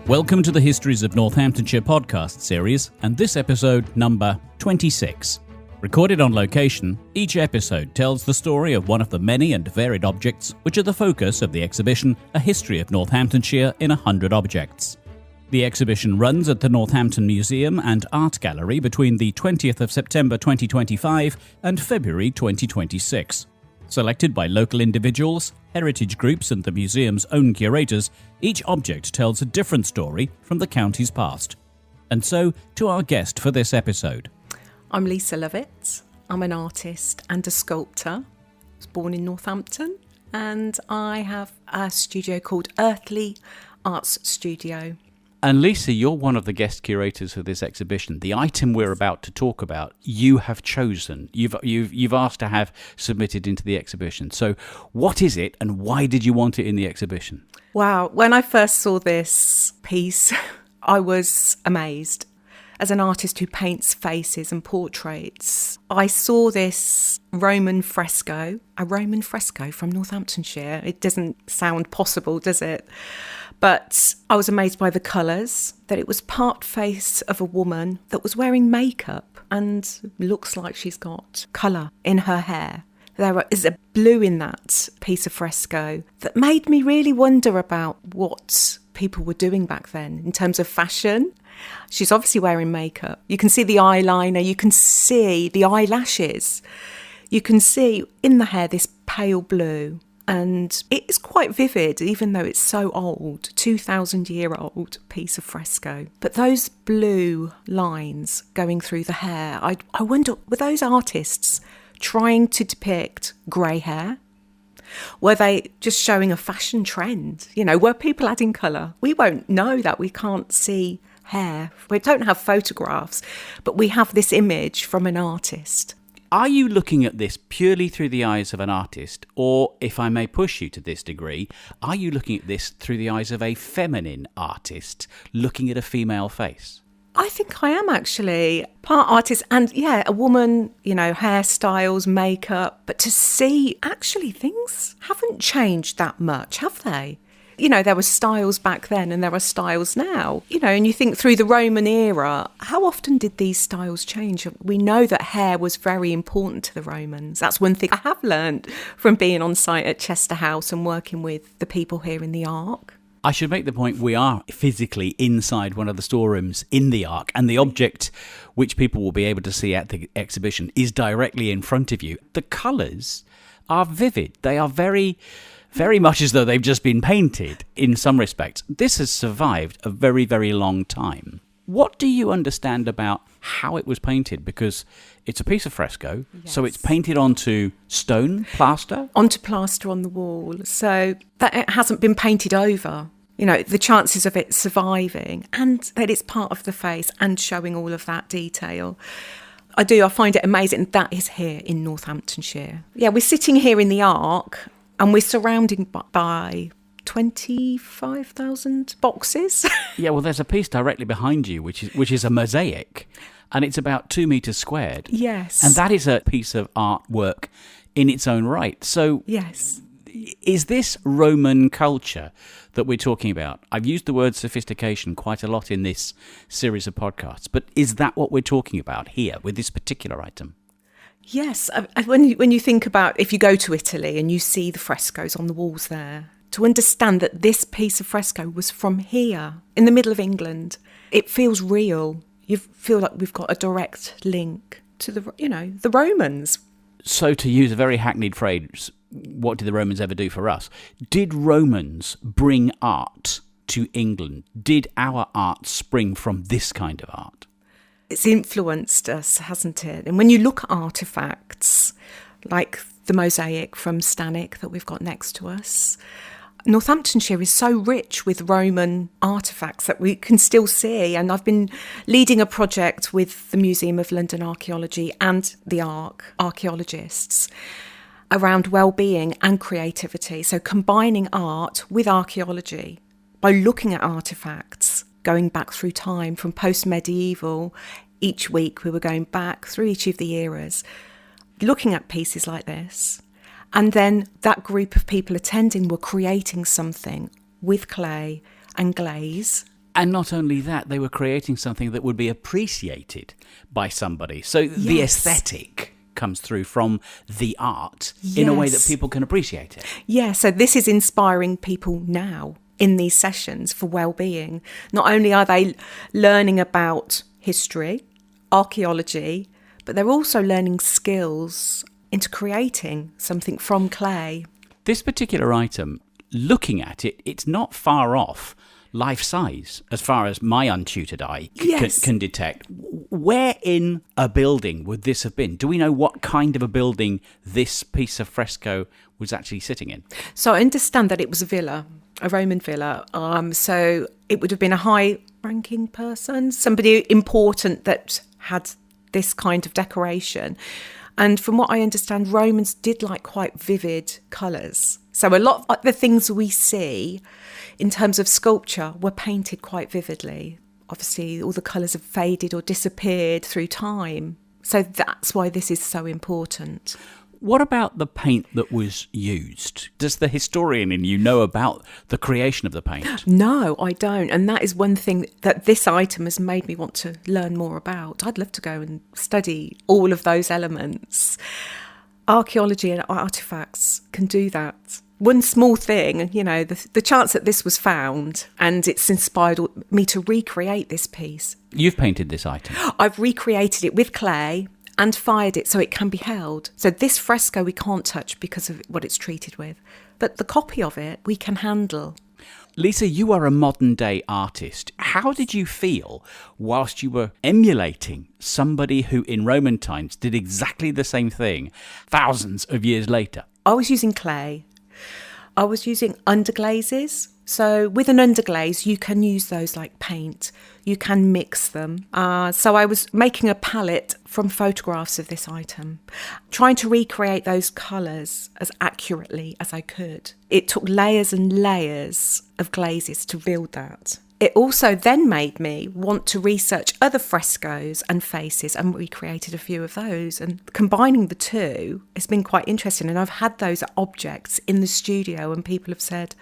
Welcome to the Histories of Northamptonshire podcast series, and this episode number 26. Recorded on location, each episode tells the story of one of the many and varied objects which are the focus of the exhibition A History of Northamptonshire in 100 Objects. The exhibition runs at the Northampton Museum and Art Gallery between the 20th of September 2025 and February 2026. Selected by local individuals, heritage groups and the museum's own curators, each object tells a different story from the county's past. And so, to our guest for this episode. I'm Lisa Lovett. I'm an artist and a sculptor. I was born in Northampton, and I have a studio called Earthly Arts Studio. And Lisa, you're one of the guest curators for this exhibition. The item we're about to talk about, you have chosen. You've asked to have submitted into the exhibition. So what is it and why did you want it in the exhibition? Wow, when I first saw this piece, I was amazed. As an artist who paints faces and portraits, I saw this Roman fresco, a Roman fresco from Northamptonshire. It doesn't sound possible, does it? But I was amazed by the colours, that it was part face of a woman that was wearing makeup and looks like she's got colour in her hair. There is a blue in that piece of fresco that made me really wonder about what people were doing back then in terms of fashion. She's obviously wearing makeup. You can see the eyeliner, you can see the eyelashes. You can see in the hair this pale blue. And it is quite vivid, even though it's so old, 2,000-year-old piece of fresco. But those blue lines going through the hair, I wonder, were those artists trying to depict grey hair? Were they just showing a fashion trend? You know, were people adding colour? We won't know that. We can't see hair. We don't have photographs, but we have this image from an artist. Are you looking at this purely through the eyes of an artist, or, if I may push you to this degree, are you looking at this through the eyes of a feminine artist looking at a female face? I think I am actually part artist and, a woman, hairstyles, makeup, but to see actually things haven't changed that much, have they? There were styles back then and there are styles now, and you think through the Roman era, how often did these styles change? We know that hair was very important to the Romans. That's one thing I have learned from being on site at Chester House and working with the people here in the Ark. I should make the point we are physically inside one of the storerooms in the Ark, and the object which people will be able to see at the exhibition is directly in front of you. The colours are vivid. They are very much as though they've just been painted in some respects. This has survived a very, very long time. What do you understand about how it was painted? Because it's a piece of fresco, yes. So it's painted onto stone, plaster? Onto plaster on the wall, so that it hasn't been painted over. The chances of it surviving and that it's part of the face and showing all of that detail. I find it amazing that is here in Northamptonshire. Yeah, we're sitting here in the Ark and we're surrounded by 25,000 boxes. Yeah, well, there's a piece directly behind you, which is a mosaic, and it's about 2 metres squared. Yes. And that is a piece of artwork in its own right. So yes. Is this Roman culture that we're talking about? I've used the word sophistication quite a lot in this series of podcasts, but is that what we're talking about here with this particular item? Yes, when you think about, if you go to Italy and you see the frescoes on the walls there, to understand that this piece of fresco was from here, in the middle of England, it feels real. You feel like we've got a direct link to the Romans. So to use a very hackneyed phrase, what did the Romans ever do for us? Did Romans bring art to England? Did our art spring from this kind of art? It's influenced us, hasn't it? And when you look at artefacts, like the mosaic from Stanwick that we've got next to us, Northamptonshire is so rich with Roman artefacts that we can still see. And I've been leading a project with the Museum of London Archaeology and the Ark archaeologists around well-being and creativity. So combining art with archaeology by looking at artefacts going back through time from post-medieval. Each week we were going back through each of the eras, looking at pieces like this. And then that group of people attending were creating something with clay and glaze And not only that, they were creating something that would be appreciated by somebody. So the Yes. aesthetic comes through from the art in a way that Yes. people can appreciate it. Yeah, so this is inspiring people now in these sessions for well-being. Not only are they learning about history, archaeology, but they're also learning skills into creating something from clay. This particular item, looking at it, it's not far off life size as far as my untutored eye Yes. can detect. Where in a building would this have been? Do we know what kind of a building this piece of fresco was actually sitting in? So I understand that it was a villa, a Roman villa. So it would have been a high-ranking person, somebody important that had this kind of decoration. And from what I understand, Romans did like quite vivid colours. So a lot of the things we see in terms of sculpture were painted quite vividly. Obviously, all the colours have faded or disappeared through time. So that's why this is so important. What about the paint that was used? Does the historian in you know about the creation of the paint? No, I don't. And that is one thing that this item has made me want to learn more about. I'd love to go and study all of those elements. Archaeology and artefacts can do that. One small thing, you know, the chance that this was found and it's inspired me to recreate this piece. You've painted this item. I've recreated it with clay and fired it so it can be held. So this fresco we can't touch because of what it's treated with. But the copy of it we can handle. Lisa, you are a modern day artist. How did you feel whilst you were emulating somebody who in Roman times did exactly the same thing thousands of years later? I was using clay. I was using underglazes. So with an underglaze, you can use those like paint. You can mix them. So I was making a palette from photographs of this item, trying to recreate those colours as accurately as I could. It took layers and layers of glazes to build that. It also then made me want to research other frescoes and faces and recreated a few of those. And combining the two has been quite interesting. And I've had those objects in the studio and people have said,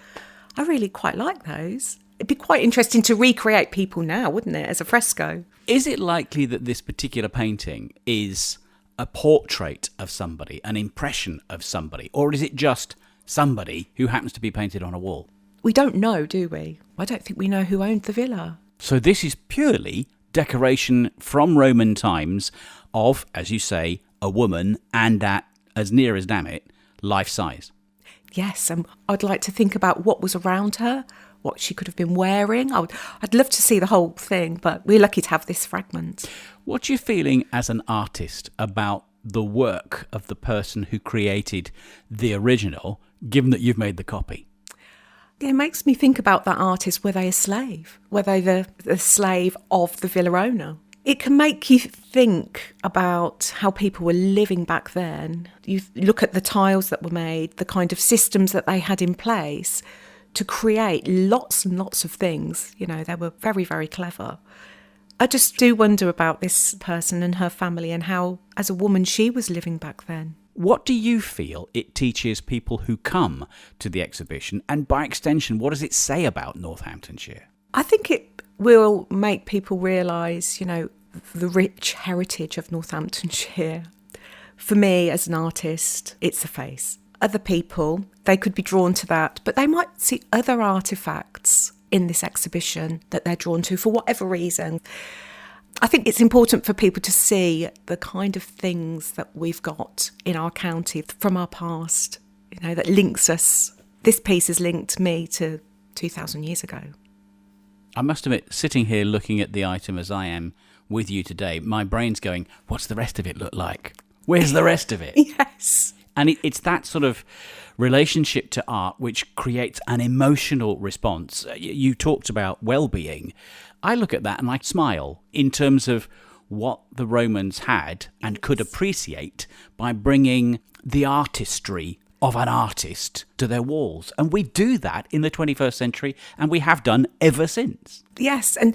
I really quite like those. It'd be quite interesting to recreate people now, wouldn't it, as a fresco? Is it likely that this particular painting is a portrait of somebody, an impression of somebody, or is it just somebody who happens to be painted on a wall? We don't know, do we? I don't think we know who owned the villa. So this is purely decoration from Roman times of, as you say, a woman and at, as near as damn it, life size. Yes, and I'd like to think about what was around her, what she could have been wearing. I'd love to see the whole thing, but we're lucky to have this fragment. What's your feeling as an artist about the work of the person who created the original, given that you've made the copy? It makes me think about that artist. Were they a slave? Were they the slave of the villa owner? It can make you think about how people were living back then. You look at the tiles that were made, the kind of systems that they had in place to create lots and lots of things. You know, they were very, very clever. I just do wonder about this person and her family and how, as a woman, she was living back then. What do you feel it teaches people who come to the exhibition? And by extension, what does it say about Northamptonshire? I think it will make people realise, you know, the rich heritage of Northamptonshire. For me, as an artist, it's a face. Other people, they could be drawn to that, but they might see other artefacts in this exhibition that they're drawn to for whatever reason. I think it's important for people to see the kind of things that we've got in our county from our past, you know, that links us. This piece has linked me to 2,000 years ago. I must admit, sitting here looking at the item as I am with you today, my brain's going, what's the rest of it look like? Where's the rest of it? Yes. And it's that sort of relationship to art which creates an emotional response. You talked about well-being. I look at that and I smile in terms of what the Romans had and could appreciate by bringing the artistry of an artist to their walls. And we do that in the 21st century, and we have done ever since. Yes, and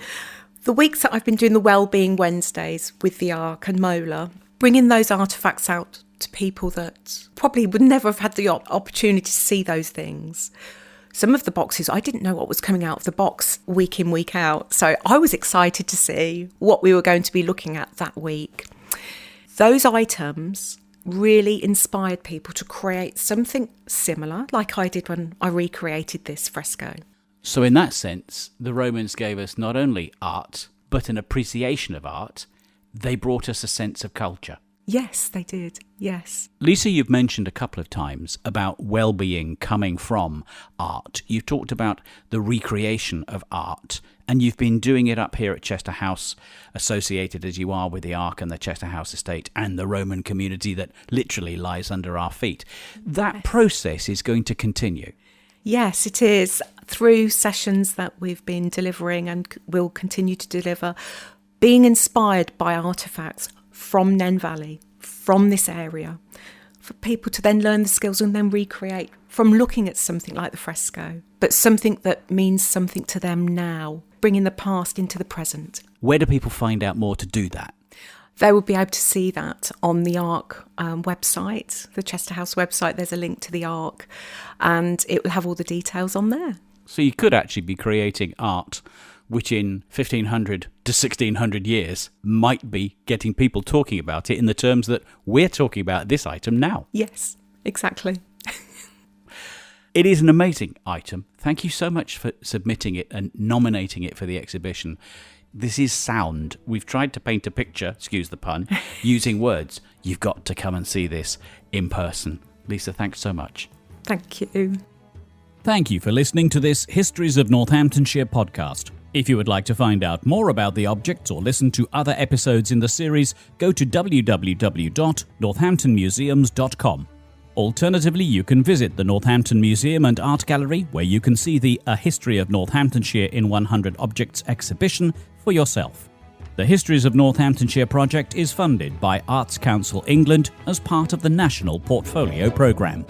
the weeks that I've been doing the Wellbeing Wednesdays with the Ark and Mola, bringing those artefacts out to people that probably would never have had the opportunity to see those things, Some of the boxes, I didn't know what was coming out of the box week in, week out. So I was excited to see what we were going to be looking at that week. Those items really inspired people to create something similar, like I did when I recreated this fresco. So in that sense, the Romans gave us not only art, but an appreciation of art. They brought us a sense of culture. Yes, they did. Yes. Lisa, you've mentioned a couple of times about well-being coming from art. You've talked about the recreation of art, and you've been doing it up here at Chester House, associated as you are with the Ark and the Chester House estate and the Roman community that literally lies under our feet. That process is going to continue. Yes, it is. Through sessions that we've been delivering and will continue to deliver, being inspired by artefacts from Nen Valley, from this area, for people to then learn the skills and then recreate from looking at something like the fresco, but something that means something to them now, bringing the past into the present. Where do people find out more to do that? They will be able to see that on the Ark website, the Chester House website. There's a link to the Ark, and it will have all the details on there. So you could actually be creating art which in 1500 to 1600 years might be getting people talking about it in the terms that we're talking about this item now. Yes, exactly. It is an amazing item. Thank you so much for submitting it and nominating it for the exhibition. This is sound. We've tried to paint a picture, excuse the pun, using words. You've got to come and see this in person. Lisa, thanks so much. Thank you. Thank you for listening to this Histories of Northamptonshire podcast. If you would like to find out more about the objects or listen to other episodes in the series, go to www.northamptonmuseums.com. Alternatively, you can visit the Northampton Museum and Art Gallery, where you can see the A History of Northamptonshire in 100 Objects exhibition for yourself. The Histories of Northamptonshire project is funded by Arts Council England as part of the National Portfolio Programme.